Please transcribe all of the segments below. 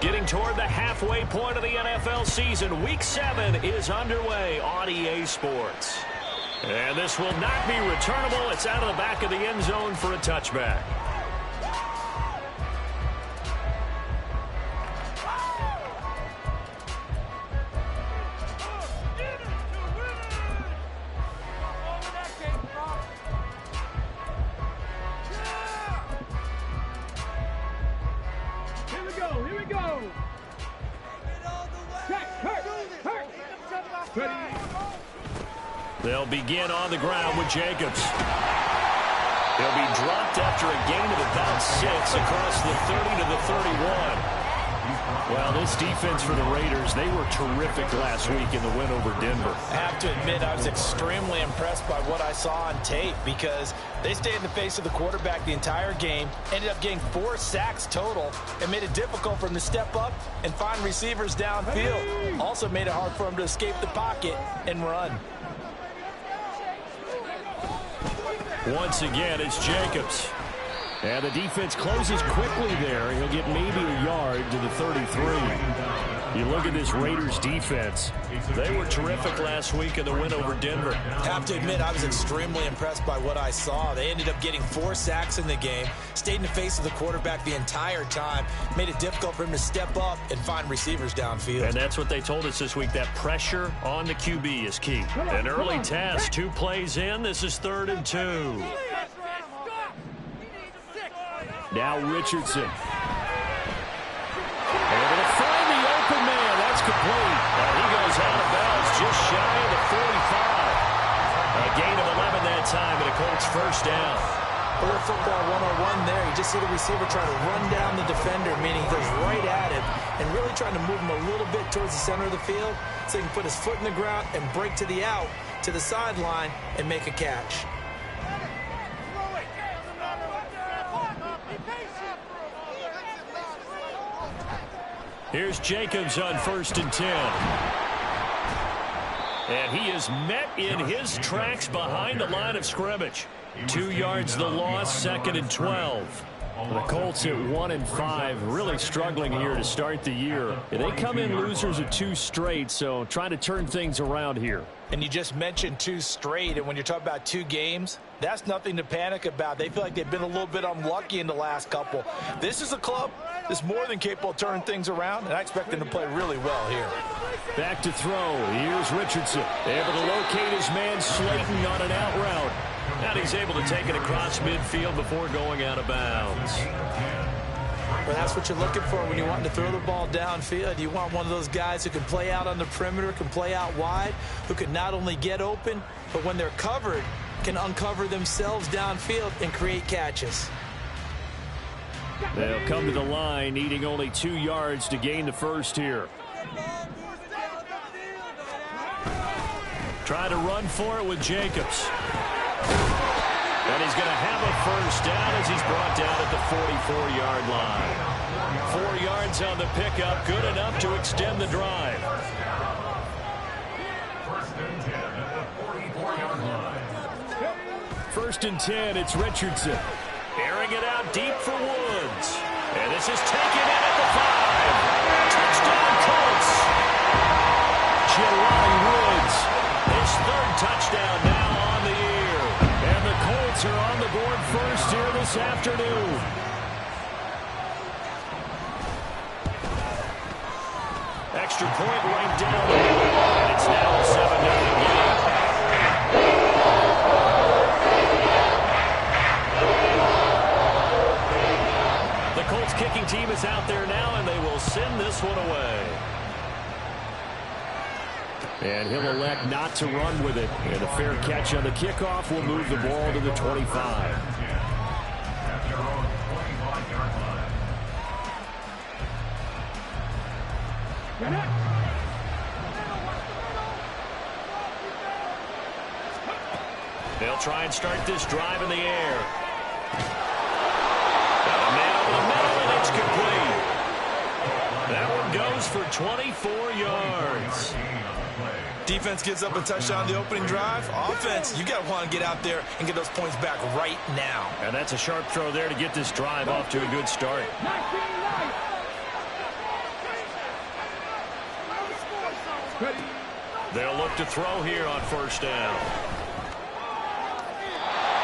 Getting toward the halfway point of the NFL season. Week 7 is underway on EA Sports. And this will not be returnable. It's out of the back of the end zone for a touchback. They'll begin on the ground with Jacobs. He'll be dropped after a gain of about 6 across the 30 to the 31. Well, this defense for the Raiders, they were terrific last week in the win over Denver. I have to admit, I was extremely impressed by what I saw on tape because they stayed in the face of the quarterback the entire game, ended up getting 4 sacks total, and made it difficult for him to step up and find receivers downfield. Also made it hard for him to escape the pocket and run. Once again, it's Jacobs. And the defense closes quickly there. He'll get maybe a yard to the 33. You look at this Raiders defense. They were terrific last week in the win over Denver. Have to admit, I was extremely impressed by what I saw. They ended up getting 4 sacks in the game, stayed in the face of the quarterback the entire time, made it difficult for him to step up and find receivers downfield. And that's what they told us this week, that pressure on the QB is key. An early test, 2 plays in. This is 3rd and 2. Now Richardson. Able to find the open man. That's complete. And he goes out of bounds just shy of the 45. A gain of 11 that time, and a Colts first down. A little football 101 there. You just see the receiver trying to run down the defender, meaning he goes right at him and really trying to move him a little bit towards the center of the field so he can put his foot in the ground and break to the out, to the sideline, and make a catch. Here's Jacobs on 1st and 10. And he is met in his tracks behind the line of scrimmage. 2 yards the loss, 2nd and 12. The Colts at 1-5, really struggling here to start the year. They come in losers of 2 straight, so trying to turn things around here. And you just mentioned 2 straight, and when you're talking about 2 games, that's nothing to panic about. They feel like they've been a little bit unlucky in the last couple. This is a club that's more than capable of turning things around, and I expect them to play really well here. Back to throw. Here's Richardson. Able to locate his man Slayton on an out route. And he's able to take it across midfield before going out of bounds. Well, that's what you're looking for when you want to throw the ball downfield. You want one of those guys who can play out on the perimeter, can play out wide, who can not only get open, but when they're covered, can uncover themselves downfield and create catches. They'll come to the line, needing only 2 yards to gain the first here. Try to run for it with Jacobs. And he's going to have a first down as he's brought down at the 44-yard line. 4 yards on the pickup, good enough to extend the drive. First and 10, it's Richardson. Airing it out deep for Woods. And this is taken in at the 5. Touchdown, Colts. Jelani Woods, his 3rd touchdown now on the year. And the Colts are on the board first here this afternoon. Extra point right down the middle. And it's now a 7-0 game. The Colts kicking team is out there now, and they will send this one away. And he'll elect not to run with it. And a fair catch on the kickoff will move the ball to the 25. They'll try and start this drive in the air. Got a man over the middle, and it's complete. That one goes for 24 yards. Defense gives up a touchdown on the opening drive. Offense, you got to want to get out there and get those points back right now. And that's a sharp throw there to get this drive off to a good start. They'll look to throw here on first down.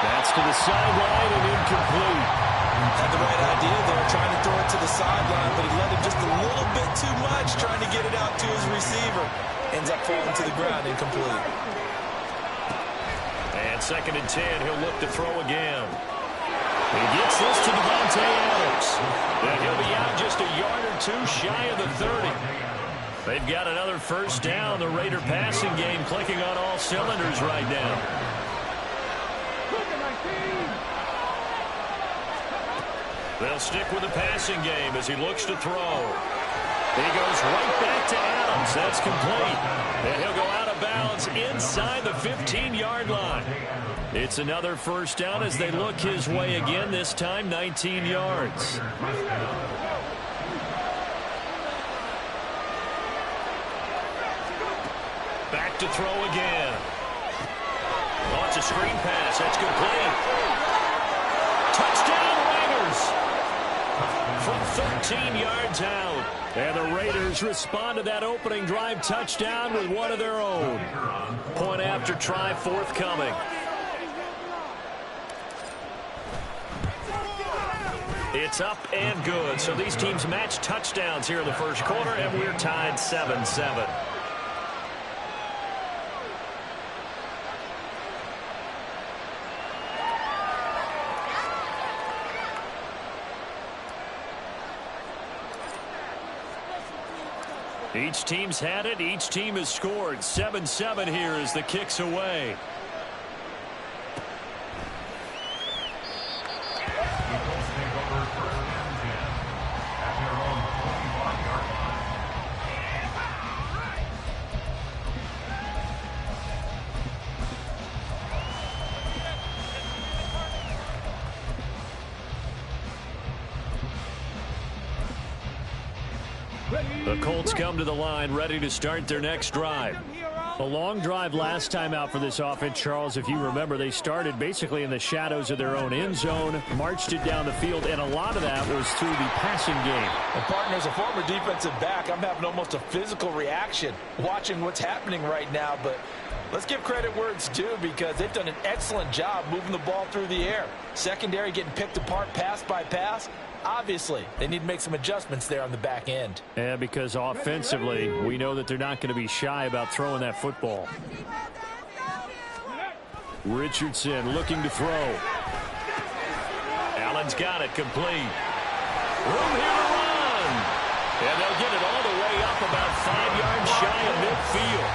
That's to the sideline and incomplete. Had the right idea there, trying to throw it to the sideline, but he let him just a little bit too much, trying to get it out to his receiver. Ends up falling to the ground, incomplete. And 2nd and 10, he'll look to throw again. He gets this to Devontae Adams. And he'll be out just a yard or two shy of the 30. They've got another first down. The Raider passing game clicking on all cylinders right now. They'll stick with the passing game as he looks to throw. He goes right back to Adams. That's complete. And he'll go out of bounds inside the 15-yard line. It's another first down as they look his way again, this time 19 yards. Back to throw again. Oh, it's a screen pass. That's complete. Touchdown Raiders from 13 yards out. And the Raiders respond to that opening drive touchdown with one of their own. Point after try forthcoming. It's up and good. So these teams match touchdowns here in the first quarter, and we're tied 7-7. Each team's had it. Each team has scored. 7-7 here as the kick's away. The Colts come to the line ready to start their next drive. A long drive last time out for this offense, Charles. If you remember, they started basically in the shadows of their own end zone, marched it down the field, and a lot of that was through the passing game. And partner, as a former defensive back, I'm having almost a physical reaction watching what's happening right now. But let's give credit where it's due, because they've done an excellent job moving the ball through the air. Secondary getting picked apart pass by pass. Obviously, they need to make some adjustments there on the back end. Yeah, because offensively, we know that they're not going to be shy about throwing that football. Richardson looking to throw. Allen's got it complete. Room here to run. And they'll get it all the way up about 5 yards shy of midfield.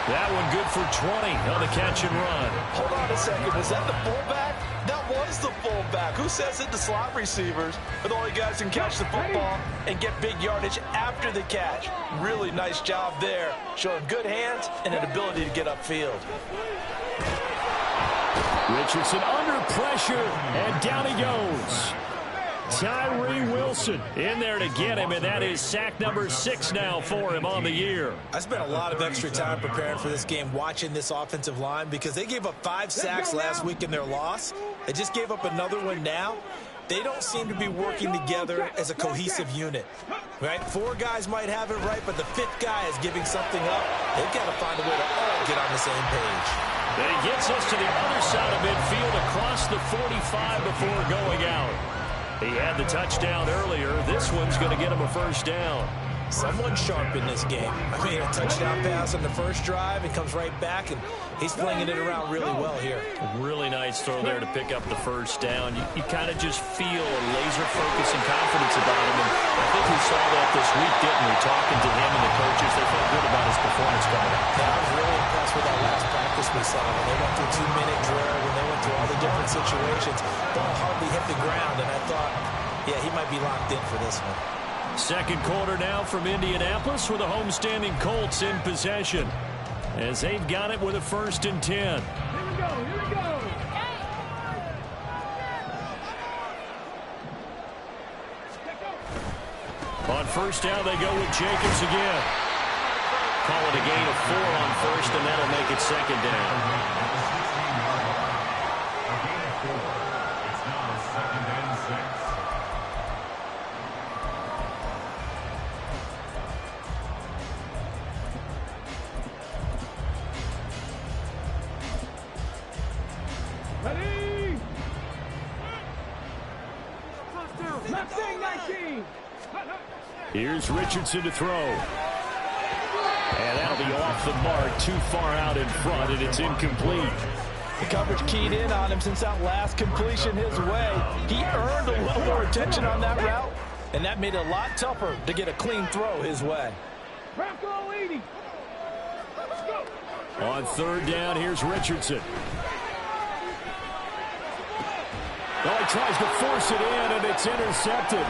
That one good for 20 on the catch and run. Hold on a second. Was that the fullback? That was the fullback. Who says it? The slot receivers are the only guys who can catch the football and get big yardage after the catch. Really nice job there. Showing good hands and an ability to get upfield. Richardson under pressure, and down he goes. Tyree Wilson in there to get him, and that is sack number 6 now for him on the year. I spent a lot of extra time preparing for this game, watching this offensive line, because they gave up 5 sacks last week in their loss. They just gave up another one now. They don't seem to be working together as a cohesive unit, right? 4 guys might have it right, but the 5th guy is giving something up. They've got to find a way to all get on the same page. And he gets us to the other side of midfield across the 45 before going out. He had the touchdown earlier. This one's going to get him a first down. Someone sharp in this game. I mean, a touchdown pass on the first drive and comes right back, and he's flinging it around really well here. Really nice throw there to pick up the first down. You kind of just feel a laser focus and confidence about him. And I think we saw that this week, didn't we? Talking to him and the coaches, they felt good about his performance coming up. Yeah, I was really impressed with that last practice we saw. When they went through 2-minute drill, when they went through all the different situations, ball hardly hit the ground, and I thought, yeah, he might be locked in for this one. Second quarter now from Indianapolis with the homestanding Colts in possession, as they've got it with a 1st and 10. Here we go, here we go. On first down, they go with Jacobs again. Call it a gain of 4 on first, and that'll make it 2nd down. Here's Richardson to throw. And that'll be off the mark, too far out in front, and it's incomplete. The coverage keyed in on him since that last completion his way. He earned a little more attention on that route, and that made it a lot tougher to get a clean throw his way. On third down, here's Richardson. Well, he tries to force it in, and it's intercepted.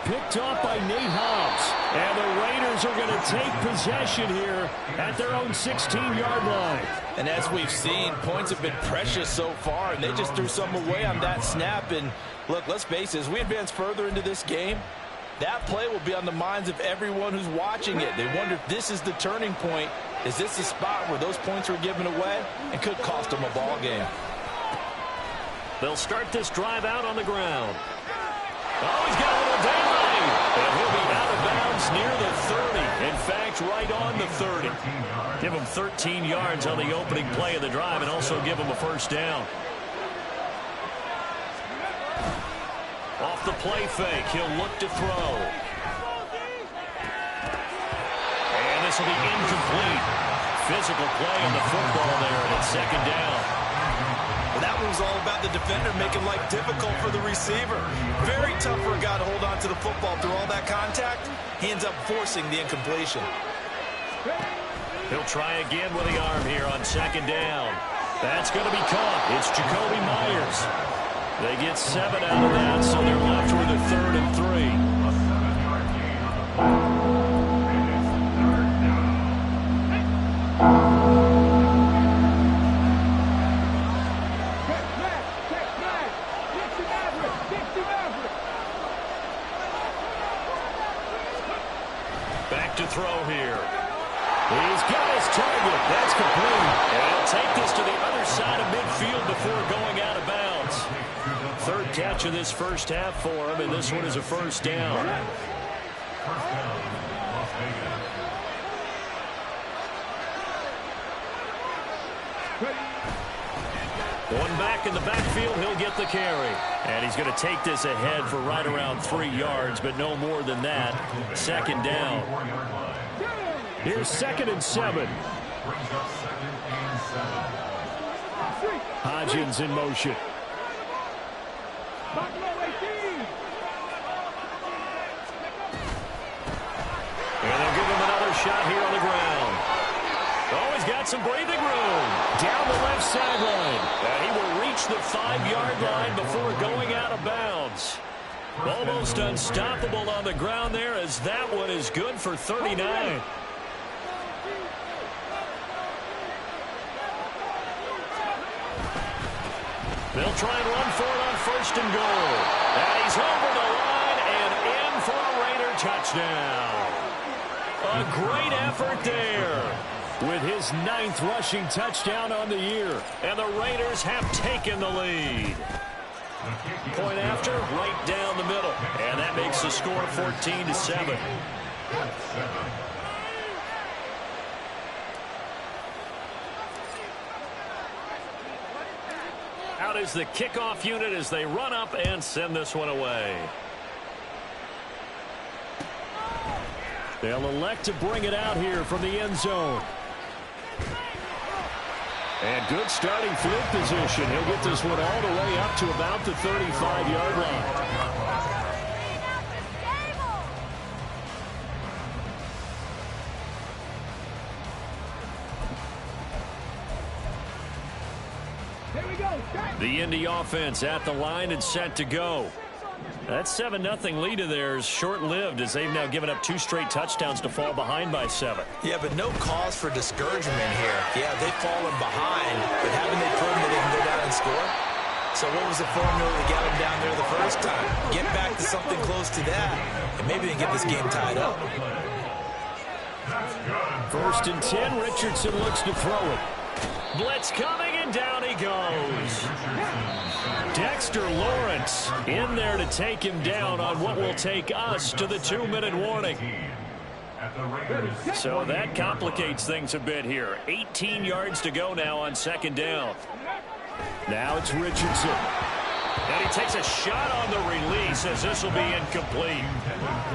Picked off by Nate Hobbs. And the Raiders are going to take possession here at their own 16-yard line. And as we've seen, points have been precious so far, and they just threw some away on that snap. And look, let's face it, as we advance further into this game, that play will be on the minds of everyone who's watching it. They wonder if this is the turning point. Is this the spot where those points were given away and could cost them a ball game? They'll start this drive out on the ground. Oh, he's got a little delay. And he'll be out of bounds near the 30. In fact, right on the 30. Give him 13 yards on the opening play of the drive and also give him a first down. Off the play fake, he'll look to throw. And this will be incomplete. Physical play on the football there, and it's second down. Well, that one was all about the defender making life difficult for the receiver. Very tough for a guy to hold on to the football through all that contact. He ends up forcing the incompletion. He'll try again with the arm here on second down. That's going to be caught. It's Jacoby Myers. They get 7 out of that, so they're left with a 3rd and 3. Back to throw here. He's got his target. That's complete. And he'll take this to the other side of midfield before going out of bounds. 3rd catch of this first half for him, and this one is a first down. One back in the backfield, he'll get the carry. And he's going to take this ahead for right around 3 yards, but no more than that. Second down. Here's 2nd and 7. Hodgins in motion. And they'll give him another shot here on the ground. Oh, he's got some breathing room. Down the left sideline. And he will reach the 5-yard line before going out of bounds. Almost unstoppable on the ground there, as that one is good for 39. They'll try and run for it on 1st and goal. And he's over the line and in for a Raider touchdown. A great effort there with his 9th rushing touchdown on the year. And the Raiders have taken the lead. Point after, right down the middle. And that makes the score 14-7. Out is the kickoff unit as they run up and send this one away. They'll elect to bring it out here from the end zone. And good starting field position. He'll get this one all the way up to about the 35-yard line. The Indy offense at the line and set to go. That 7-0 lead of theirs short-lived, as they've now given up 2 straight touchdowns to fall behind by 7. Yeah, but no cause for discouragement here. Yeah, they've fallen behind, but haven't they proven that they can go down and score? So what was the formula to get them down there the first time? Get back to something close to that, and maybe they can get this game tied up. 1st and 10, Richardson looks to throw it. Blitz coming, and down he goes. Dexter Lawrence in there to take him down on what will take us to the 2-minute warning. So that complicates things a bit here. 18 yards to go now on 2nd down. Now it's Richardson. And he takes a shot on the release as this will be incomplete.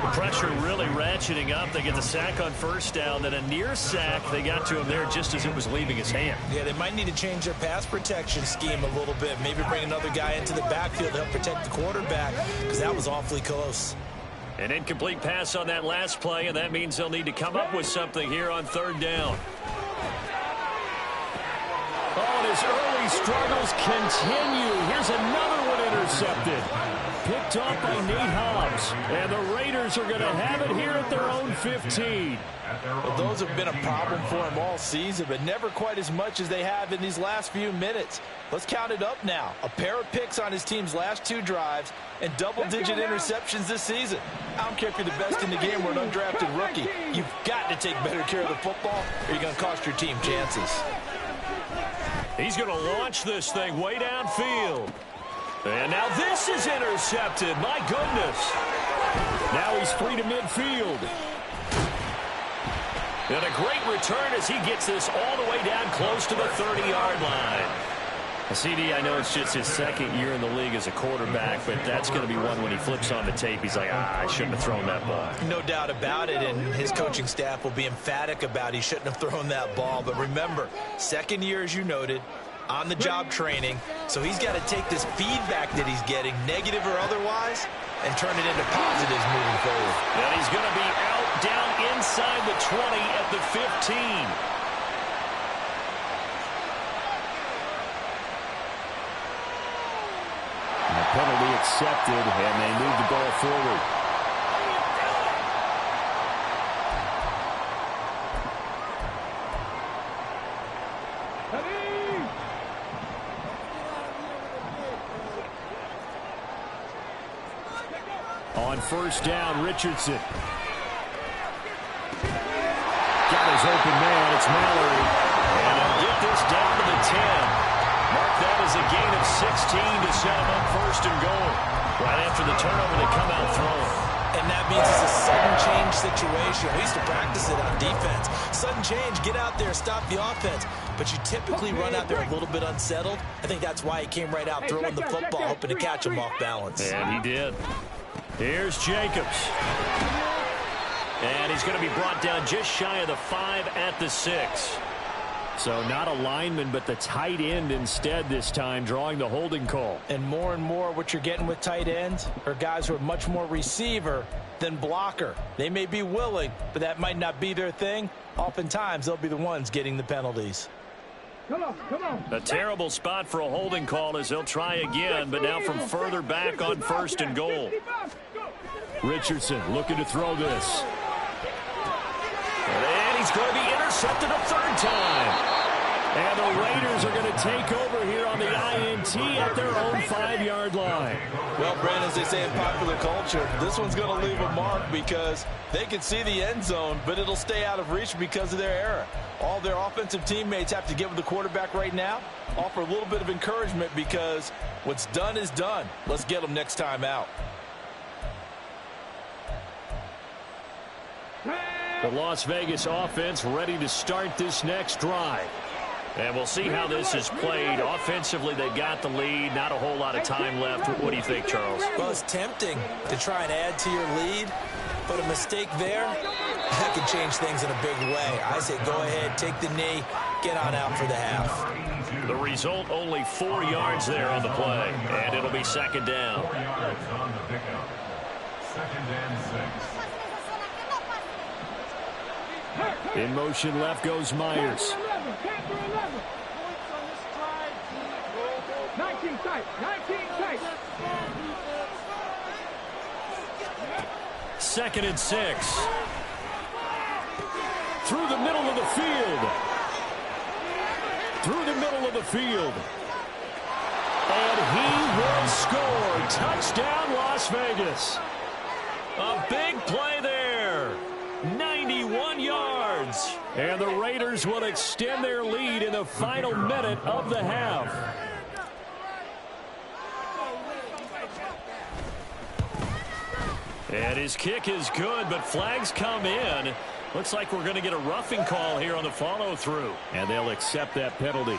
The pressure really ratcheting up. They get the sack on first down, then a near sack. They got to him there just as it was leaving his hand. Yeah, they might need to change their pass protection scheme a little bit. Maybe bring another guy into the backfield to help protect the quarterback, because that was awfully close. An incomplete pass on that last play, and that means they'll need to come up with something here on third down. Oh, and his early struggles continue. Here's another one intercepted. Picked off by Nate Hobbs. And the Raiders are going to have it here at their own 15. Well, those have been a problem for him all season, but never quite as much as they have in these last few minutes. Let's count it up now. A pair of picks on his team's last 2 drives and double-digit interceptions this season. I don't care if you're the best in the game or an undrafted rookie. You've got to take better care of the football or you're going to cost your team chances. He's going to launch this thing way downfield. And now this is intercepted. My goodness. Now he's free to midfield. And a great return as he gets this all the way down close to the 30-yard line. CD, I know it's just his second year in the league as a quarterback, but that's going to be one when he flips on the tape. He's like, I shouldn't have thrown that ball. No doubt about it, and his coaching staff will be emphatic about he shouldn't have thrown that ball. But remember, second year, as you noted, on-the-job training, so he's got to take this feedback that he's getting, negative or otherwise, and turn it into positives moving forward. And he's going to be out down inside the 20 at the 15. Penalty accepted, and they move the ball forward. On first down, Richardson. Got his open man. It's Mallory. And he'll get this down to the 10. Mark that as a gain of 16 to set him up first and goal. Right after the turnover, they come out throwing. And that means it's a sudden change situation. We used to practice it on defense. Sudden change, get out there, stop the offense. But you typically run out there a little bit unsettled. I think that's why he came right out throwing the football, hoping to catch him off balance. And he did. Here's Jacobs. And he's going to be brought down just shy of the 5 at the 6. So not a lineman, but the tight end instead this time, drawing the holding call. And more what you're getting with tight ends are guys who are much more receiver than blocker. They may be willing, but that might not be their thing. Oftentimes, they'll be the ones getting the penalties. Come on. A terrible spot for a holding call as they'll try again, but now from further back on first and goal. Richardson looking to throw this. And he's going to be intercepted a third time. And the Raiders are going to take over here on the INT at their own 5-yard line. Well, Brandon, as they say in popular culture, this one's going to leave a mark because they can see the end zone, but it'll stay out of reach because of their error. All their offensive teammates have to get with the quarterback right now, offer a little bit of encouragement because what's done is done. Let's get them next time out. The Las Vegas offense ready to start this next drive. And we'll see how this is played. Offensively, they got the lead. Not a whole lot of time left. What do you think, Charles? Well, it's tempting to try and add to your lead, but a mistake there, that can change things in a big way. I say go ahead, take the knee, get on out for the half. The result, only 4 yards there on the play, and it'll be second down. 4 yards on the pickup. Second and 6. In motion left goes Myers. 19 tight. Second and 6. Through the middle of the field. And he will score. Touchdown, Las Vegas. A big play there. 91 yards. And the Raiders will extend their lead in the final minute of the half. And his kick is good, but flags come in. Looks like we're going to get a roughing call here on the follow-through. And they'll accept that penalty.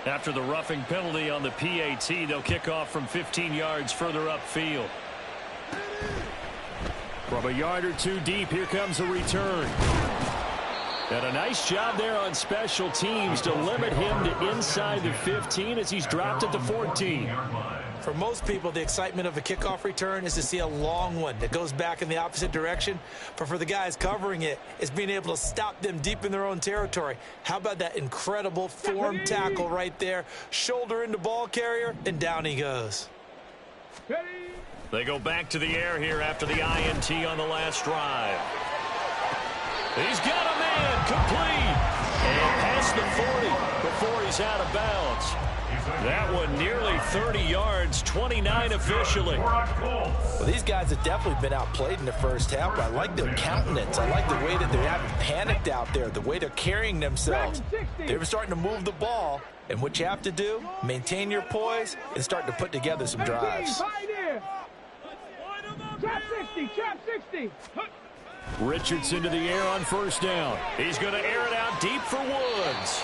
After the roughing penalty on the PAT, they'll kick off from 15 yards further upfield. From a yard or two deep, here comes a return. And a nice job there on special teams to limit him to inside the 15 as he's dropped at the 14. For most people, the excitement of a kickoff return is to see a long one that goes back in the opposite direction. But for the guys covering it, it's being able to stop them deep in their own territory. How about that incredible form tackle right there? Shoulder into ball carrier, and down he goes. They go back to the air here after the INT on the last drive. He's got a man complete. And past the 40 before he's out of bounds. That one nearly 30 yards, 29 officially. Well, these guys have definitely been outplayed in the first half, but I like their countenance. I like the way that they haven't panicked out there, the way they're carrying themselves. They're starting to move the ball, and what you have to do, maintain your poise and start to put together some drives. Trap 60, trap 60. Richardson to the air on first down. He's going to air it out deep for Woods.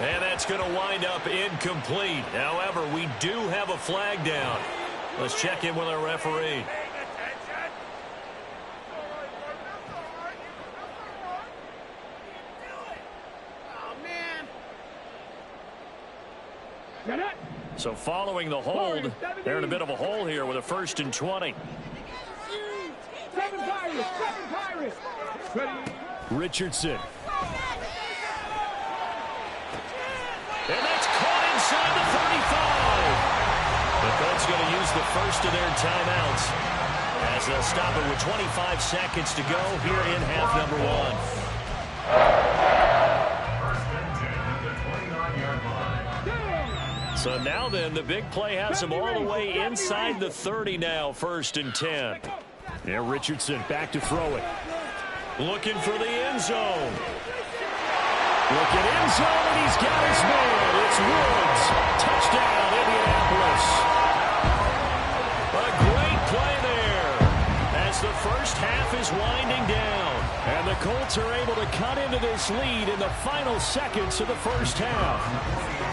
And that's going to wind up incomplete. However, we do have a flag down. Let's check in with our referee. So following the hold, they're in a bit of a hole here with a 1st and 20. Seven Pirates. Richardson. And that's caught inside the 35. The Colts going to use the first of their timeouts as they'll stop it with 25 seconds to go here in half number 1. So now then, the big play has them all the way inside the 30 now, 1st and 10. Yeah, Richardson back to throw it. Looking for the end zone. Looking end zone, and he's got his man. It's Woods. Touchdown, Indianapolis. A great play there as the first half is winding down. And the Colts are able to cut into this lead in the final seconds of the first half.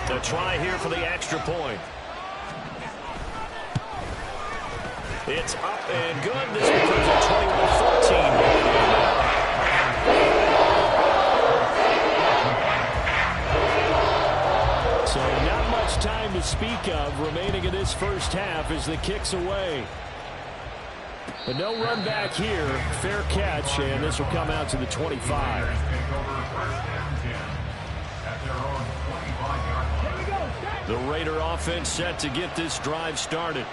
The try here for the extra point. It's up and good. This becomes a 21-14. So not much time to speak of remaining in this first half as the kick's away. But no run back here. Fair catch, and this will come out to the 25. The Raider offense set to get this drive started.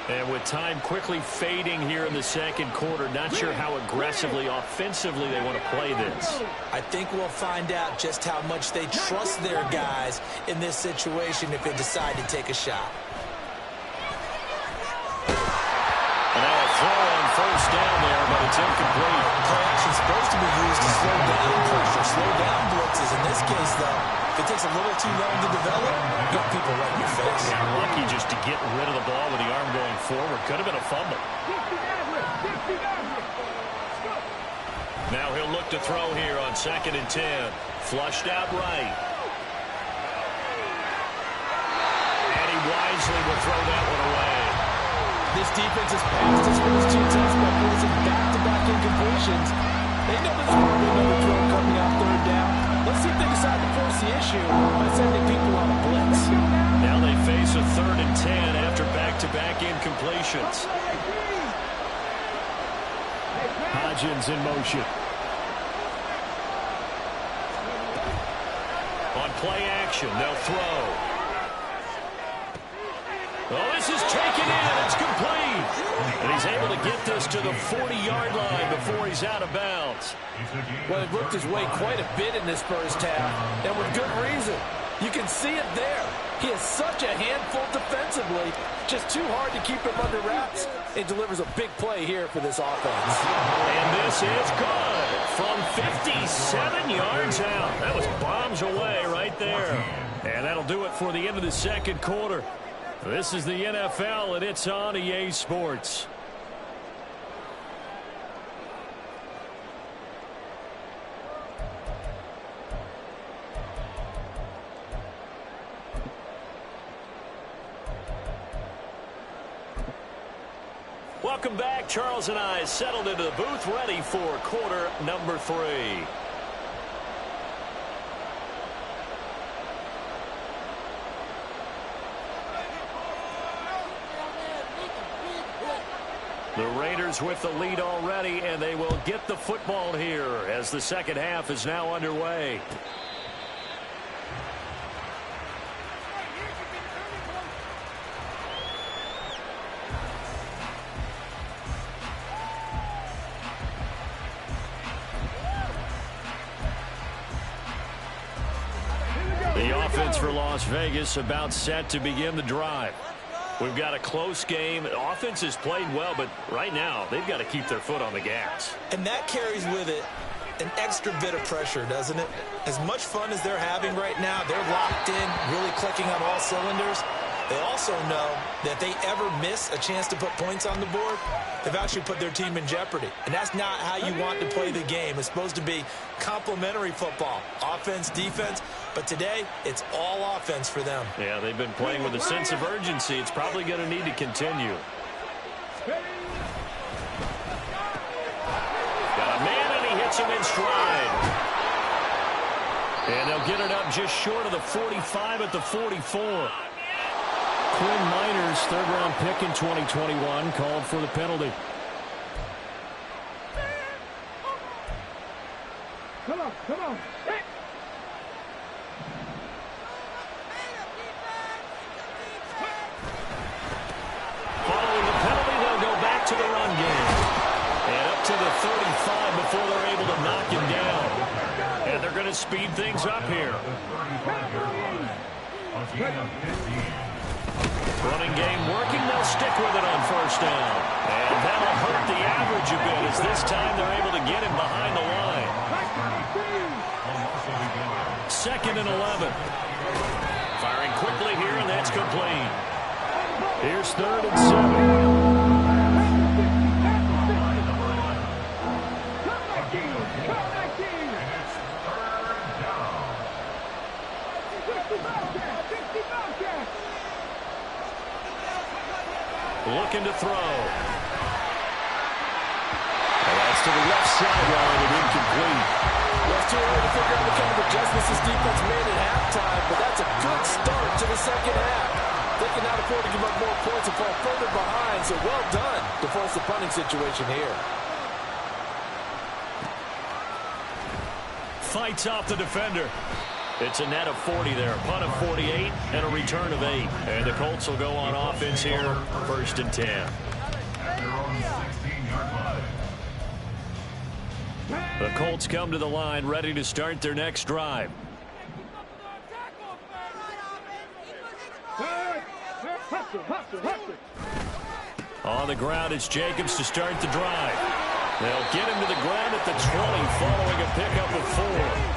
And with time quickly fading here in the second quarter, not sure how aggressively, offensively they want to play this. I think we'll find out just how much they trust their guys in this situation if they decide to take a shot. And now a throw on first down there, but it's incomplete. Play action's supposed to be used to slow down pressure, slow down blitzes. In this case, though, if it takes a little too long to develop, you got people right in your face. Lucky just to get rid of the ball with the arm going forward. Could have been a fumble. Now he'll look to throw here on 2nd and 10. Flushed out right. And he wisely will throw that one away. This defense has passed its first 2 tests by forcing back-to-back incompletions. They know there's probably another throw coming out 3rd down. Let's see if they decide to force the issue by sending people on a blitz. Now they face a 3rd and 10 after back-to-back incompletions. Hodgins in motion. On play action, they'll throw. Oh, this is taken in. It's complete. And he's able to get this to the 40-yard line before he's out of bounds. Well, it worked his way quite a bit in this first half, and with good reason. You can see it there. He is such a handful defensively. Just too hard to keep him under wraps. It delivers a big play here for this offense. And this is good from 57 yards out. That was bombs away right there. And that'll do it for the end of the second quarter. This is the NFL, and it's on EA Sports. Welcome back. Charles and I settled into the booth, ready for quarter number 3. The Raiders with the lead already, and they will get the football here as the second half is now underway. The offense for Las Vegas about set to begin the drive. We've got a close game. The offense has played well, but right now they've got to keep their foot on the gas. And that carries with it an extra bit of pressure, doesn't it? As much fun as they're having right now, they're locked in, really clicking on all cylinders. They also know that they ever miss a chance to put points on the board, they've actually put their team in jeopardy. And that's not how you want to play the game. It's supposed to be complementary football, offense, defense. But today, it's all offense for them. Yeah, they've been playing with a sense of urgency. It's probably going to need to continue. Got a man, and he hits him in stride. And they'll get it up just short of the 45 at the 44. Quinn Miners, third-round pick in 2021, called for the penalty. Come on, come on. Following the penalty, they'll go back to the run game. And up to the 35 before they're able to knock him down. And they're going to speed things up here. Running game working. They'll stick with it on first down. And that'll hurt the average a bit as this time they're able to get him behind the line. 2nd and 11. Firing quickly here, and that's complete. Here's 3rd and 7. Looking to throw. Well, that's to the left sideline and incomplete. Well, it's too early to figure out what kind of adjustments this defense made at halftime, but that's a good start to the second half. They cannot afford to give up more points and fall further behind, so well done to force the punting situation here. Fights off the defender. It's a net of 40 there, a punt of 48, and a return of 8. And the Colts will go on offense here, 1st and 10. The Colts come to the line, ready to start their next drive. On the ground, it's Jacobs to start the drive. They'll get him to the ground at the 20, following a pickup of 4.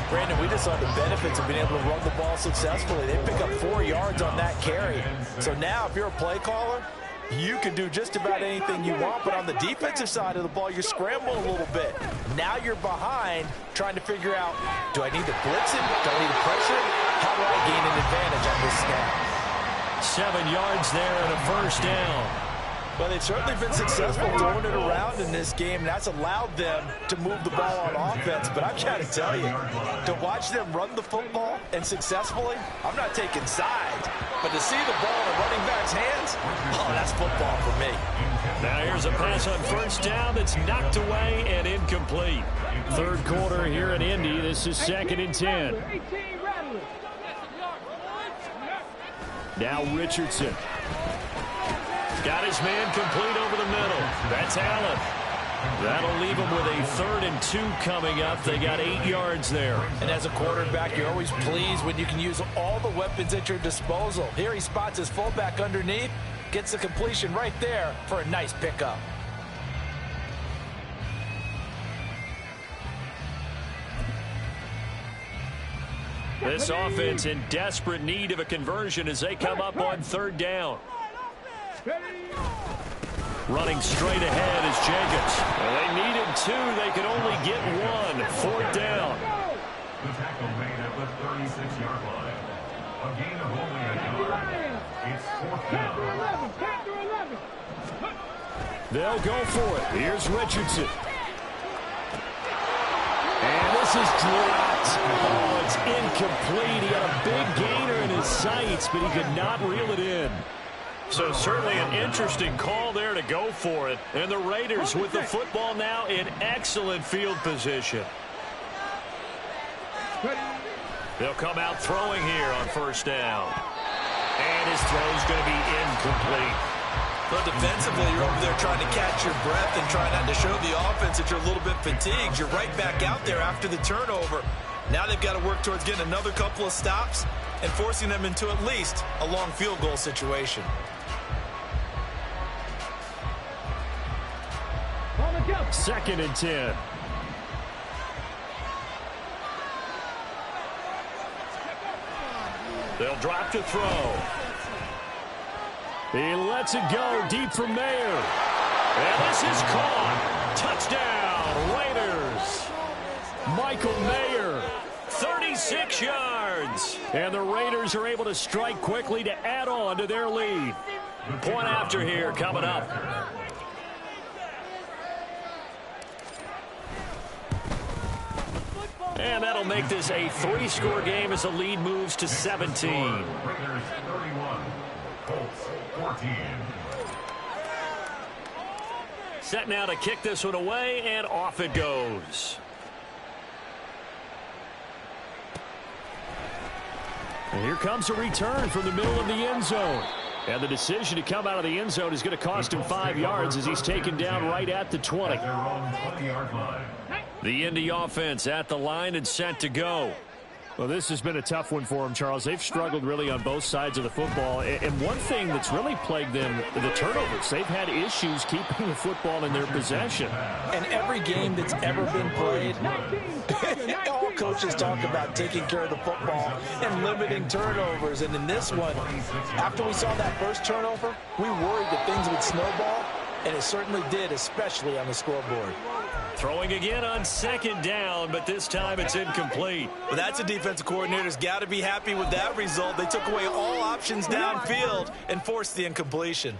Brandon, we just saw the benefits of being able to run the ball successfully. They pick up 4 yards on that carry. So now, if you're a play caller, you can do just about anything you want. But on the defensive side of the ball, you scramble a little bit. Now you're behind, trying to figure out, do I need to blitz him? Do I need to pressure him? How do I gain an advantage on this snap? 7 yards there and a first down. Well, they've certainly been successful throwing it around in this game, and that's allowed them to move the ball on offense. But I've got to tell you, to watch them run the football and successfully, I'm not taking sides. But to see the ball in a running back's hands, oh, that's football for me. Now here's a pass on first down that's knocked away and incomplete. 3rd quarter here in Indy. This is 2nd and 10. Now Richardson. Got his man complete over the middle. That's Allen. That'll leave him with a 3rd and 2 coming up. They got 8 yards there. And as a quarterback, you're always pleased when you can use all the weapons at your disposal. Here he spots his fullback underneath, gets the completion right there for a nice pickup. This offense in desperate need of a conversion as they come up on 3rd down. Running straight ahead is Jacobs. Well, they needed 2. They could only get 1. 4th down. The tackle made at the 36-yard line. A gain of only a yard. It's 4th down. They'll go for it. Here's Richardson. And this is dropped. Oh, it's incomplete. He had a big gainer in his sights, but he could not reel it in. So certainly an interesting call there to go for it. And the Raiders with the football now in excellent field position. They'll come out throwing here on first down. And his throw's going to be incomplete. But defensively, you're over there trying to catch your breath and trying not to show the offense that you're a little bit fatigued. You're right back out there after the turnover. Now they've got to work towards getting another couple of stops and forcing them into at least a long field goal situation. Second and 10. They'll drop to throw. He lets it go deep for Mayer. And this is caught. Touchdown, Raiders. Michael Mayer, 36 yards. And the Raiders are able to strike quickly to add on to their lead. Point after here coming up. And that'll make this a 3-score game as the lead moves to 17. Raiders 31, Colts 14. Set now to kick this one away, and off it goes. And here comes a return from the middle of the end zone. And the decision to come out of the end zone is going to cost him 5 yards as he's taken down right at the 20. Their own 20-yard line. The Indy offense at the line and set to go. Well, this has been a tough one for them, Charles. They've struggled really on both sides of the football. And one thing that's really plagued them, the turnovers. They've had issues keeping the football in their possession. And every game that's ever been played, all coaches talk about taking care of the football and limiting turnovers. And in this one, after we saw that first turnover, we worried that things would snowball, and it certainly did, especially on the scoreboard. Throwing again on second down, but this time it's incomplete. Well, that's a defensive coordinator's got to be happy with that result. They took away all options downfield and forced the incompletion.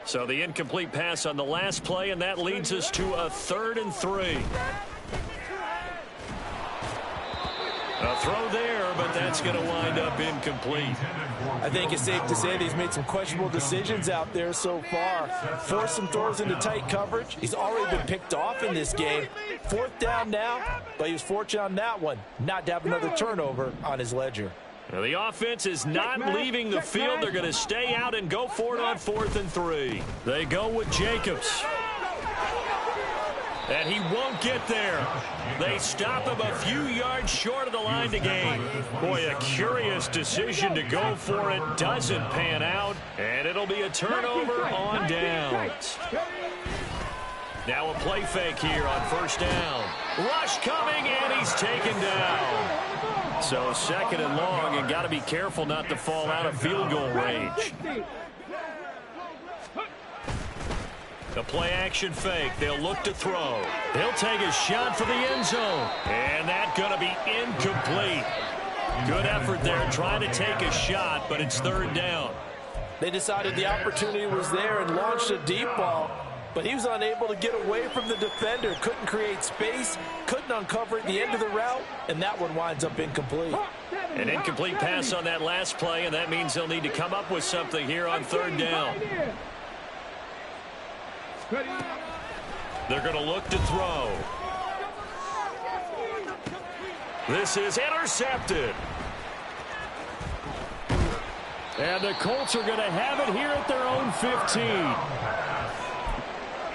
So the incomplete pass on the last play, and that leads us to a 3rd and 3. A throw there, but that's going to wind up incomplete. I think it's safe to say that he's made some questionable decisions out there so far. Forced some throws into tight coverage. He's already been picked off in this game. 4th down now, but he was fortunate on that one not to have another turnover on his ledger. Now the offense is not leaving the field. They're going to stay out and go for it on 4th and 3. They go with Jacobs. And he won't get there. They stop him a few yards short of the line to gain. Boy, a curious decision to go for it. Doesn't pan out. And it'll be a turnover on downs. Now a play fake here on first down. Rush coming, and he's taken down. So 2nd and long, and got to be careful not to fall out of field goal range. The play-action fake. They'll look to throw. They'll take a shot for the end zone. And that's going to be incomplete. Good effort there trying to take a shot, but it's 3rd down. They decided the opportunity was there and launched a deep ball, but he was unable to get away from the defender. Couldn't create space, couldn't uncover at the end of the route, and that one winds up incomplete. An incomplete pass on that last play, and that means they'll need to come up with something here on 3rd down. They're going to look to throw. This is intercepted. And the Colts are going to have it here at their own 15.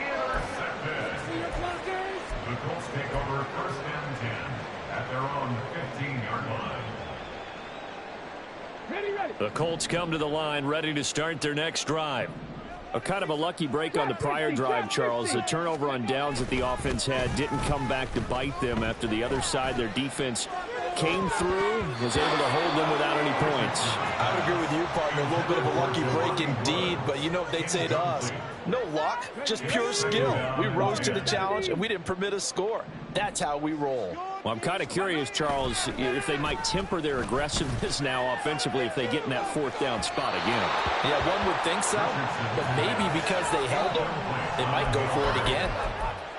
Intercepted. The Colts take over 1st and 10 at their own 15-yard line. The Colts come to the line ready to start their next drive. A kind of a lucky break on the prior drive, Charles. The turnover on downs that the offense had didn't come back to bite them after the other side. Their defense came through, was able to hold them without any points. I would agree with you, Parker. partner. A little bit of a lucky break indeed, but you know what they'd say to us. No luck, just pure skill. We rose to the challenge, and we didn't permit a score. That's how we roll. Well, I'm kind of curious, Charles, if they might temper their aggressiveness now offensively if they get in that fourth down spot again. Yeah, one would think so, but maybe because they held them, they might go for it again.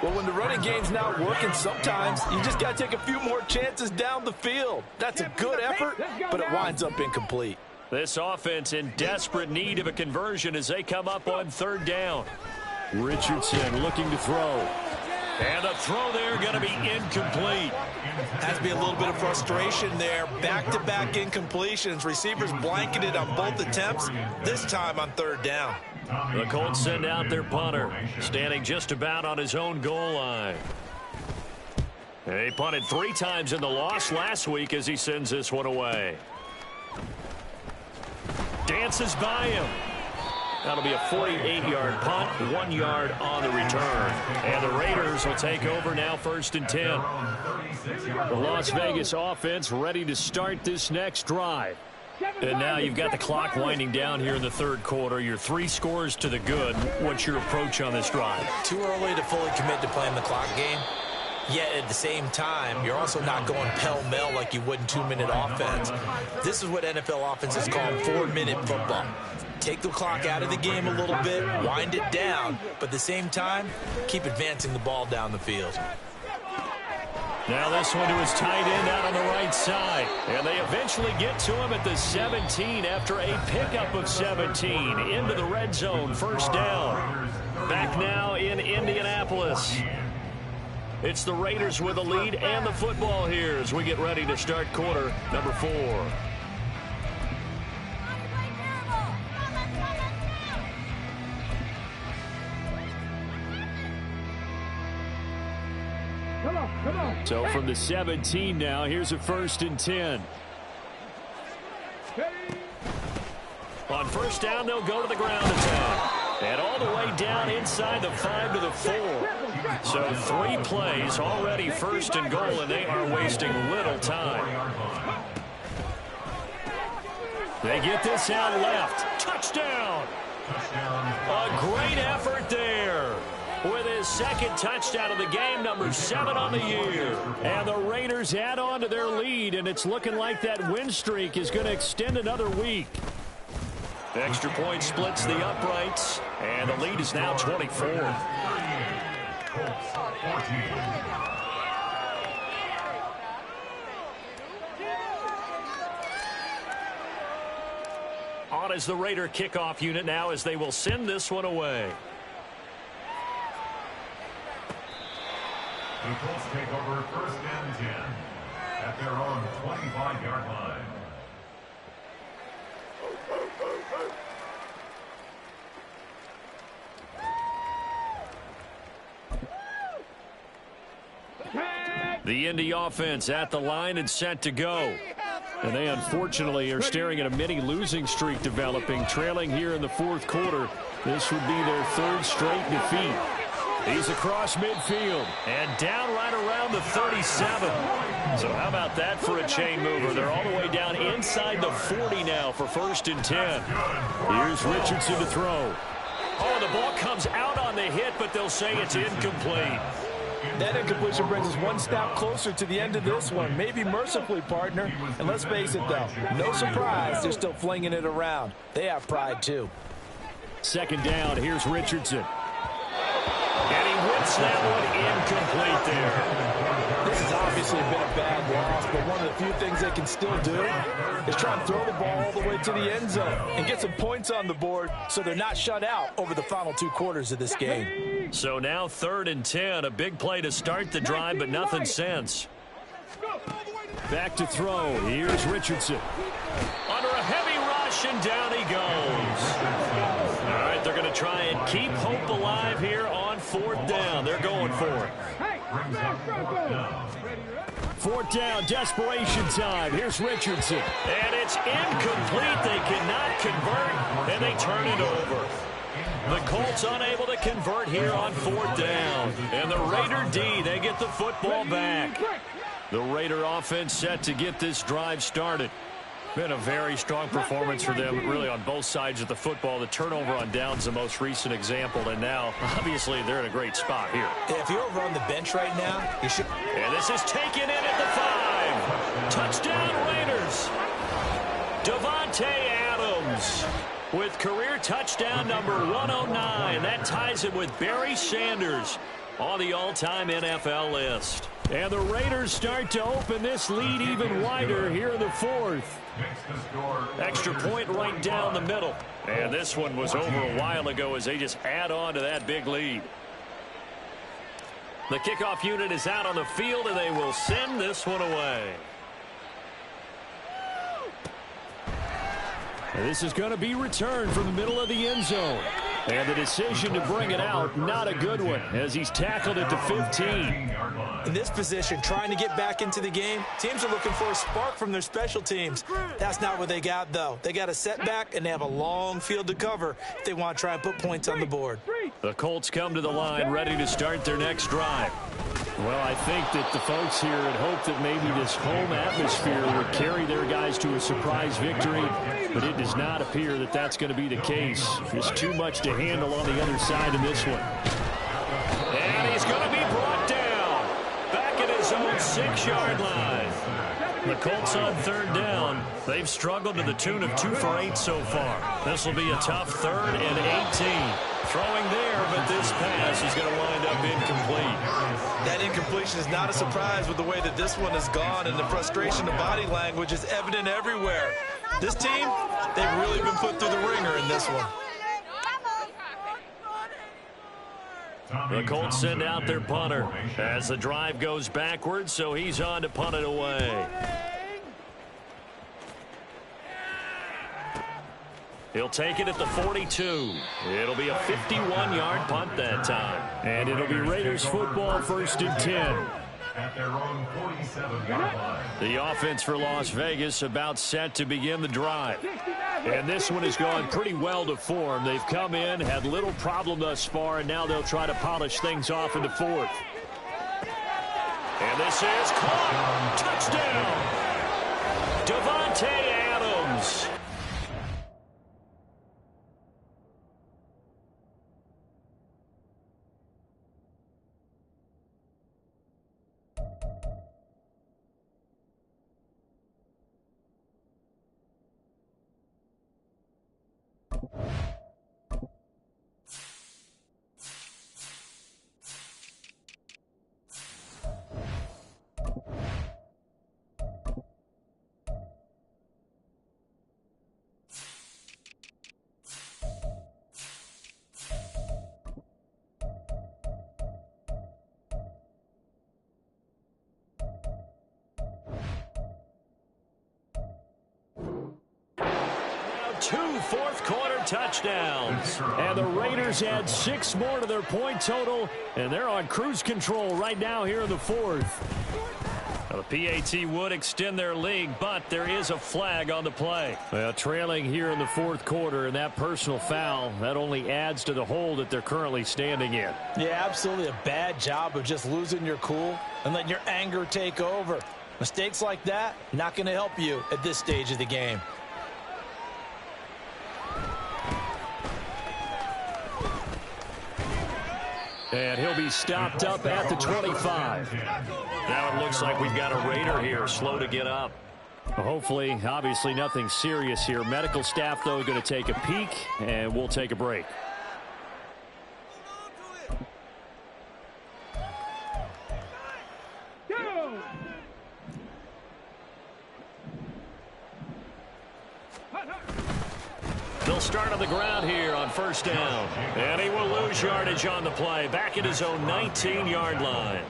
Well, when the running game's not working, sometimes you just got to take a few more chances down the field. That's a good effort, but it winds up incomplete. This offense in desperate need of a conversion as they come up on third down. Richardson looking to throw. And the throw there going to be incomplete. Has to be a little bit of frustration there. Back-to-back incompletions. Receivers blanketed on both attempts, this time on third down. The Colts send out their punter, standing just about on his own goal line. He punted 3 times in the loss last week as he sends this one away. Dances by him. That'll be a 48-yard punt, 1 yard on the return. And the Raiders will take over now, 1st and 10. The Las Vegas offense ready to start this next drive. And now you've got the clock winding down here in the third quarter. You're 3 scores to the good. What's your approach on this drive? Too early to fully commit to playing the clock game. Yet at the same time, you're also not going pell-mell like you would in 2-minute offense. This is what NFL offenses call 4-minute football. Take the clock out of the game a little bit, wind it down, but at the same time, keep advancing the ball down the field. Now this one to his tight end out on the right side. And they eventually get to him at the 17 after a pickup of 17 into the red zone. 1st down. Back now in Indianapolis. It's the Raiders with the lead and the football here as we get ready to start quarter number 4. Come on. So from the 17 now, here's a 1st and 10. On 1st down, they'll go to the ground attack. And all the way down inside the 5 to the 4. So 3 plays already 1st and goal, and they are wasting little time. They get this out left. Touchdown! A great effort there. With his 2nd touchdown of the game, number 7 on the year. And the Raiders add on to their lead, and it's looking like that win streak is going to extend another week. Extra point splits the uprights, and the lead is now 24. On is the Raider kickoff unit now as they will send this one away. The Colts take over 1st and 10 at their own 25-yard line. The Indy offense at the line and set to go. And they unfortunately are staring at a mini losing streak developing, trailing here in the 4th quarter. This would be their 3rd straight defeat. He's across midfield and down right around the 37. So how about that for a chain mover? They're all the way down inside the 40 now for 1st and 10. Here's Richardson to throw. Oh, the ball comes out on the hit, but they'll say it's incomplete. That incompletion brings us one step closer to the end of this one. Maybe mercifully, partner. And let's face it, though, no surprise, they're still flinging it around. They have pride, too. 2nd down, here's Richardson. And he whips that one incomplete there. This has obviously been a bad loss, but one of the few things they can still do is try and throw the ball all the way to the end zone and get some points on the board so they're not shut out over the final 2 quarters of this game. So now 3rd and 10, a big play to start the drive, but nothing since. Back to throw. Here's Richardson. Under a heavy rush, and down he goes. All right, they're going to try and keep hope alive here on 4th down. They're going for it. 4th down, desperation time. Here's Richardson. And it's incomplete. They cannot convert, and they turn it over. The Colts unable to convert here on 4th down. And the Raider D, they get the football back. The Raider offense set to get this drive started. Been a very strong performance for them, really, on both sides of the football. The turnover on downs, the most recent example, and now, obviously, they're in a great spot here. If you're over on the bench right now, you should... And this is taken in at the 5. Touchdown, Raiders. Davante Adams with career touchdown number 109. That ties him with Barry Sanders on the all-time NFL list. And the Raiders start to open this lead even wider here in the 4th. Extra point right down the middle. And this one was over a while ago as they just add on to that big lead. The kickoff unit is out on the field, and they will send this one away. And this is going to be returned from the middle of the end zone. And the decision to bring it out, not a good one, as he's tackled at the 15. In this position, trying to get back into the game, teams are looking for a spark from their special teams. That's not what they got, though. They got a setback, and they have a long field to cover if they want to try and put points on the board. The Colts come to the line, ready to start their next drive. Well, I think that the folks here had hoped that maybe this home atmosphere would carry their guys to a surprise victory, but it does not appear that that's going to be the case. Just too much to handle on the other side of this one. And he's going to be brought down back at his own 6-yard line. The Colts on 3rd down. They've struggled to the tune of 2 for 8 so far. This will be a tough 3rd and 18. Throwing there, but this pass is going to wind up incomplete. That incompletion is not a surprise with the way that this one has gone, and the frustration of body language is evident everywhere. This team, they've really been put through the ringer in this one. The Colts send out their punter as the drive goes backwards, so he's on to punt it away. He'll take it at the 42. It'll be a 51-yard punt that time. And it'll be Raiders football, 1st and 10. At their own 47-yard line. The offense for Las Vegas about set to begin the drive. And this one has gone pretty well to form. They've come in, had little problem thus far, and now they'll try to polish things off in the 4th. And this is caught. Touchdown. Davante Adams. Two fourth-quarter touchdowns. And the Raiders add 6 more to their point total, and they're on cruise control right now here in the 4th. Now, the PAT would extend their lead, but there is a flag on the play. Well, trailing here in the 4th quarter, and that personal foul, that only adds to the hole that they're currently standing in. Yeah, absolutely a bad job of just losing your cool and letting your anger take over. Mistakes like that, not going to help you at this stage of the game. And he'll be stopped up at the 25. Now it looks like we've got a Raider here, slow to get up. Hopefully, obviously nothing serious here. Medical staff, though, going to take a peek, and we'll take a break. They'll start on the ground here on 1st down. And he will lose yardage on the play. Back at his own 19-yard line.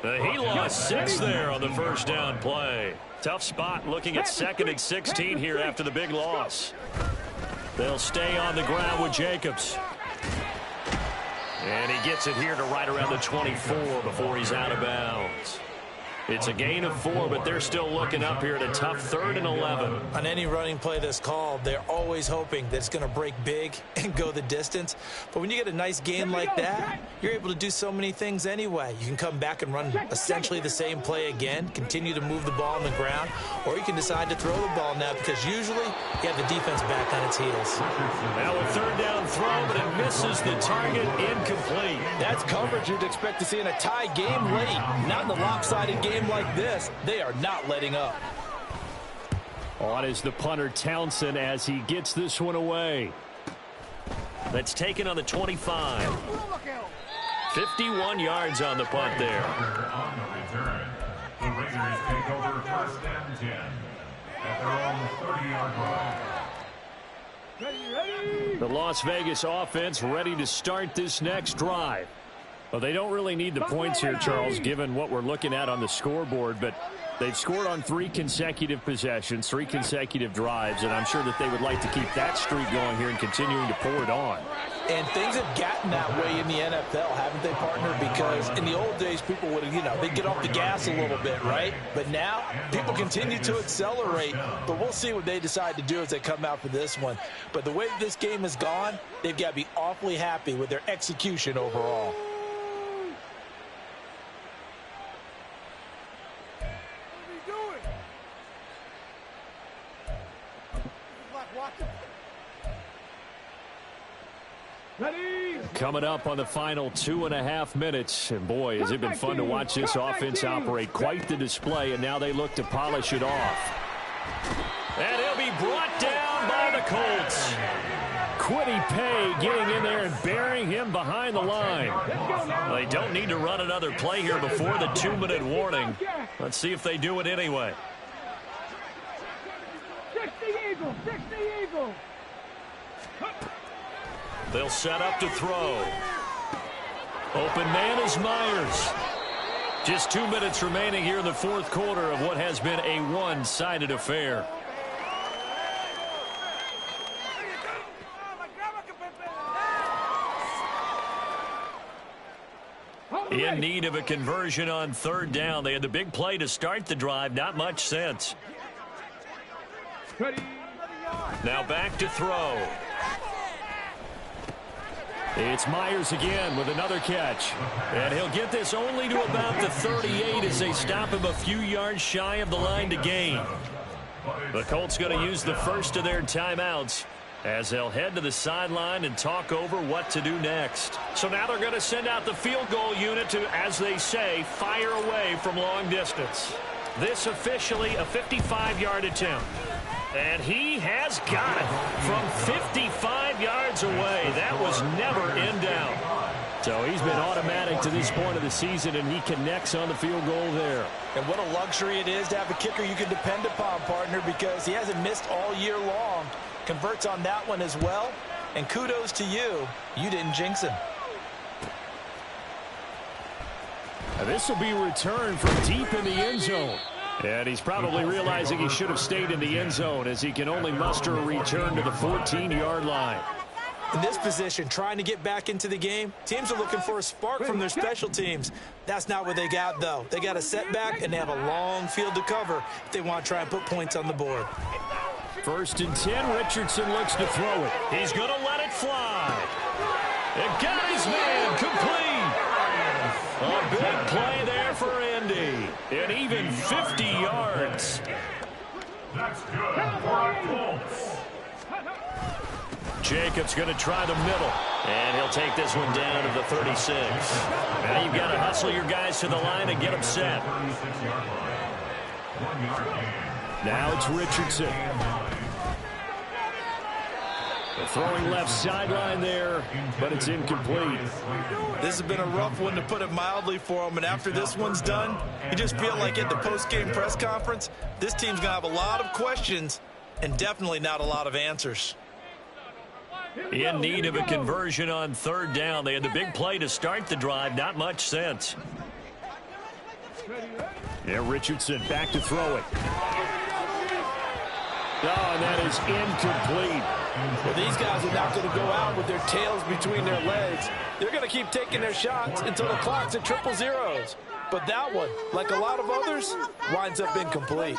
He lost 6 there on the 1st down play. Tough spot looking at 2nd and 16 here after the big loss. They'll stay on the ground with Jacobs. And he gets it here to right around the 24 before he's out of bounds. It's a gain of 4, but they're still looking up here at a tough 3rd and 11. On any running play that's called, they're always hoping that it's going to break big and go the distance. But when you get a nice gain like that, you're able to do so many things anyway. You can come back and run essentially the same play again, continue to move the ball on the ground, or you can decide to throw the ball now because usually you have the defense back on its heels. Now a 3rd down throw, but it misses the target, incomplete. That's coverage you'd expect to see in a tie game late, not in the lopsided game like this. They are not letting up. On is the punter Townsend as he gets this one away. That's taken on the 25. 51 yards on the punt there. On the return, the Raiders take over 1st and 10 at their own 30-yard line. The Las Vegas offense ready to start this next drive. Well, they don't really need the points here, Charles, given what we're looking at on the scoreboard, but they've scored on 3 consecutive possessions, 3 consecutive drives, and I'm sure that they would like to keep that streak going here and continuing to pour it on. And things have gotten that way in the NFL, haven't they, partner? Because in the old days, people would, they'd get off the gas a little bit, right? But now, people continue to accelerate, but we'll see what they decide to do as they come out for this one. But the way this game has gone, they've got to be awfully happy with their execution overall. Coming up on the final 2.5 minutes. And boy, has it been fun to watch this offense operate. Quite the display, and now they look to polish it off. And he'll be brought down by the Colts. Quiddy Pay getting in there and burying him behind the line. They don't need to run another play here before the 2-minute warning. Let's see if they do it anyway. 60 Eagles, 60 Eagles. They'll set up to throw. Open man is Myers. Just 2 minutes remaining here in the 4th quarter of what has been a one-sided affair. In need of a conversion on 3rd down. They had the big play to start the drive. Not much sense. Now back to throw. It's Myers again with another catch. And he'll get this only to about the 38 as they stop him a few yards shy of the line to gain. The Colts going to use the first of their timeouts as they'll head to the sideline and talk over what to do next. So now they're going to send out the field goal unit to, as they say, fire away from long distance. This officially a 55-yard attempt. And he has got it from 55 yards away. That was never in doubt. So he's been automatic to this point of the season, and he connects on the field goal there. And what a luxury it is to have a kicker you can depend upon, partner, because he hasn't missed all year long. Converts on that one as well. And kudos to you. You didn't jinx him. Now this will be returned from deep in the end zone. And he's probably realizing he should have stayed in the end zone as he can only muster a return to the 14-yard line. In this position, trying to get back into the game, teams are looking for a spark from their special teams. That's not what they got, though. They got a setback, and they have a long field to cover if they want to try and put points on the board. 1st and 10, Richardson looks to throw it. He's going to let it fly. And got his man complete. A big play there for Indy. And even 50 yards. That's good for the Colts. Jacobs going to try the middle. And he'll take this one down to the 36. Now you've got to hustle your guys to the line and get them set. Now it's Richardson. The throwing left sideline there, but it's incomplete. This has been a rough one, to put it mildly, for him. And after this one's done, you just feel like at the post-game press conference, this team's going to have a lot of questions and definitely not a lot of answers. In need of a conversion on 3rd down. They had the big play to start the drive. Not much sense. Yeah, Richardson back to throw it. Oh, and that is incomplete. Well, these guys are not going to go out with their tails between their legs. They're going to keep taking their shots until the clock's at 000. But that one, like a lot of others, winds up incomplete.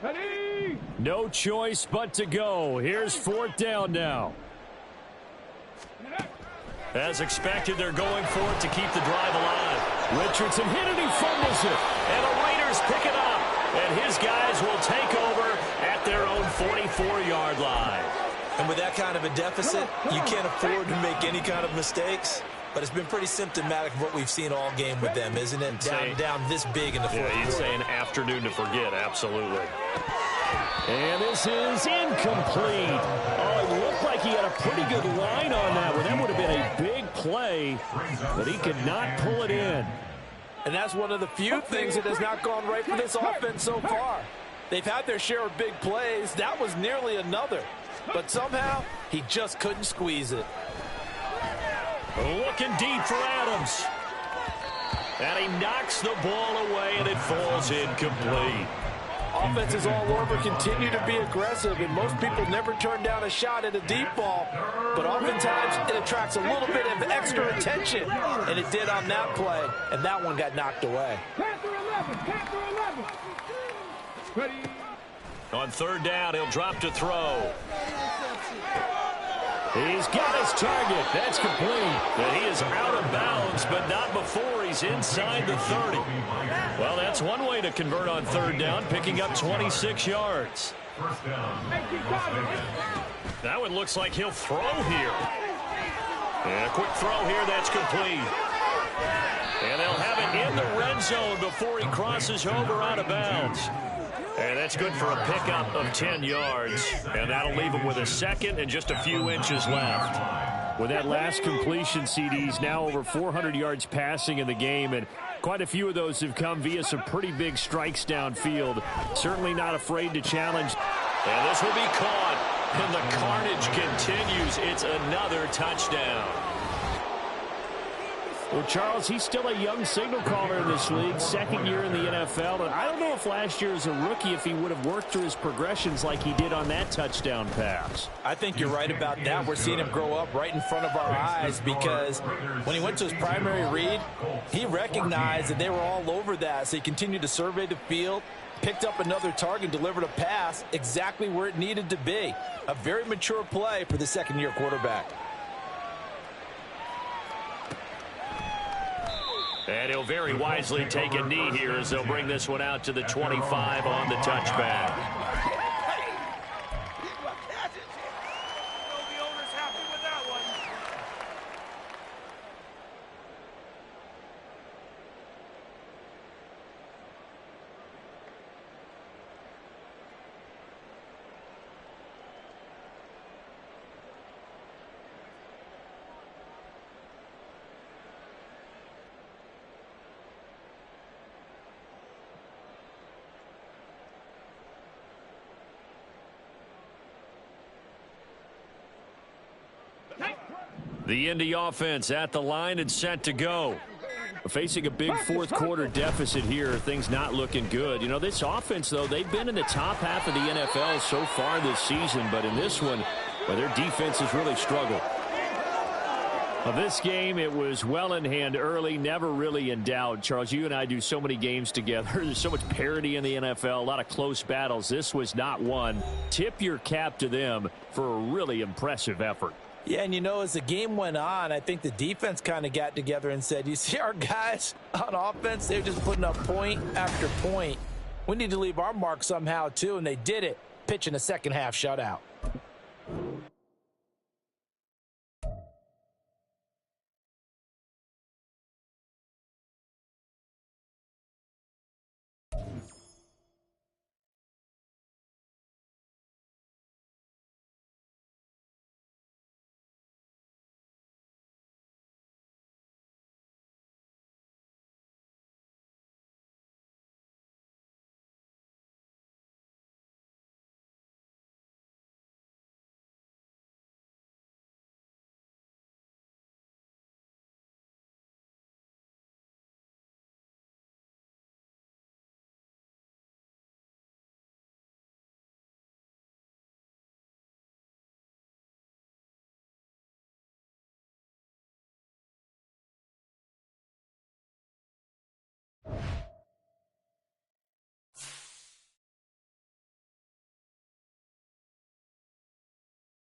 Ready? No choice but to go. Here's 4th down now. As expected, they're going for it to keep the drive alive. Richardson hit it, he fumbles it. And the Raiders pick it up. And his guys will take over at their own 44-yard line. And with that kind of a deficit, you can't afford to make any kind of mistakes. But it's been pretty symptomatic of what we've seen all game with them, isn't it? Down this big in the fourth. Yeah, you'd say an afternoon to forget, absolutely. And this is incomplete. Oh, it looked like he had a pretty good line on that one. That would have been a big play, but he could not pull it in. And that's one of the few things that has not gone right for this offense so far. They've had their share of big plays. That was nearly another. But somehow, he just couldn't squeeze it. Looking deep for Adams. And he knocks the ball away, and it falls incomplete. Offenses all over continue to be aggressive, and most people never turn down a shot at a deep ball. But oftentimes, it attracts a little bit of extra attention, and it did on that play, and that one got knocked away. Panther 11, Panther 11. Ready? On 3rd down, he'll drop to throw. He's got his target. That's complete. And he is out of bounds, but not before he's inside the 30. Well, that's one way to convert on 3rd down, picking up 26 yards. That one looks like he'll throw here. And a quick throw here, that's complete. And they'll have it in the red zone before he crosses over out of bounds. And that's good for a pickup of 10 yards. And that'll leave him with a second and just a few inches left. With that last completion, CD's now over 400 yards passing in the game, and quite a few of those have come via some pretty big strikes downfield. Certainly not afraid to challenge. And this will be caught. And the carnage continues. It's another touchdown. Well, Charles, he's still a young signal caller in this league, 2nd year in the NFL. And I don't know if last year as a rookie, if he would have worked through his progressions like he did on that touchdown pass. I think you're right about that. We're seeing him grow up right in front of our eyes, because when he went to his primary read, he recognized that they were all over that. So he continued to survey the field, picked up another target, delivered a pass exactly where it needed to be. A very mature play for the 2nd-year quarterback. And he'll very wisely take a knee here as they'll bring this one out to the 25 on the touchback. The Indy offense at the line and set to go. Facing a big 4th quarter deficit here, things not looking good. You know, this offense, though, they've been in the top half of the NFL so far this season, but in this one, well, their defense has really struggled. Of this game, it was well in hand early, never really in doubt. Charles, you and I do so many games together. There's so much parity in the NFL, a lot of close battles. This was not one. Tip your cap to them for a really impressive effort. Yeah, and you know, as the game went on, I think the defense kind of got together and said, you see our guys on offense, they're just putting up point after point. We need to leave our mark somehow, too, and they did it, pitching a second-half shutout.